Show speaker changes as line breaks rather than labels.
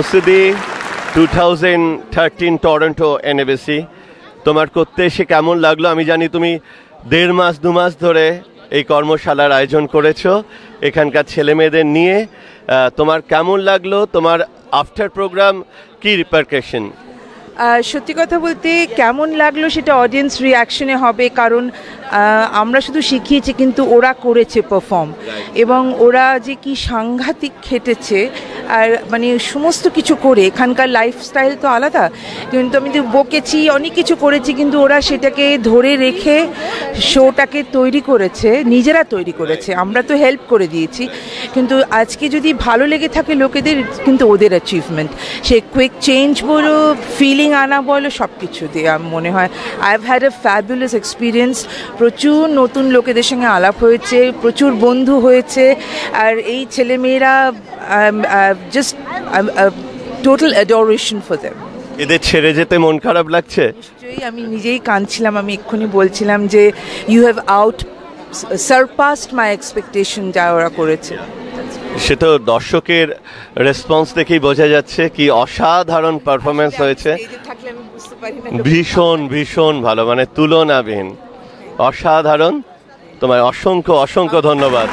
নুসুদি 2013 Toronto NABC, তোমার করতে এসে কেমন লাগলো? আমি জানি তুমি 1.5 মাস 2 মাস ধরে এই কর্মশালার আয়োজন করেছো এখানকার ছেলে মেয়েদের নিয়ে। তোমার কেমন লাগলো? তোমার আফটার প্রোগ্রাম কি রিপারকাশন?
সত্যি কথা বলতে কেমন লাগলো সেটা অডিয়েন্স রিয়াকশনে হবে, কারণ আমরা শুধু শিখিয়েছি কিন্তু ওরা করেছে পারফর্ম, এবং ওরা যে কি সাংঘাতিক খেটেছে, আর মানে সমস্ত কিছু করে। এখানকার লাইফস্টাইল তো আলাদা, কিন্তু আমি তো বকেছি, অনেক কিছু করেছি, কিন্তু ওরা সেটাকে ধরে রেখে শোটাকে তৈরি করেছে, নিজেরা তৈরি করেছে, আমরা তো হেল্প করে দিয়েছি। কিন্তু আজকে যদি ভালো লেগে থাকে লোকেদের, কিন্তু ওদের অ্যাচিভমেন্ট, সে কুইক চেঞ্জ বলো, ফিলিং আনা বলো, সব কিছু দিয়ে আমার মনে হয় I have had a fabulous experience. প্রচুর নতুন লোকেদের সঙ্গে আলাপ হয়েছে, প্রচুর বন্ধু হয়েছে, আর এই ছেলেমেয়েরা just total adoration for them.
এদের ছেড়ে যেতে মন খারাপ লাগছে?
নিশ্চয়ই, আমি নিজেই কাঁদছিলাম। আমি এক্ষুনি বলছিলাম যে ইউ হ্যাভ সারপাসড মাই এক্সপেকটেশন, যা ওরা করেছে।
সে তো দর্শকের রেসপন্স দেখেই বোঝা যাচ্ছে কি অসাধারণ পারফরমেন্স হয়েছে। ভীষণ ভীষণ ভালো, মানে তুলনাবিহীন, অসাধারণ। তোমায় অসংখ্য অসংখ্য ধন্যবাদ।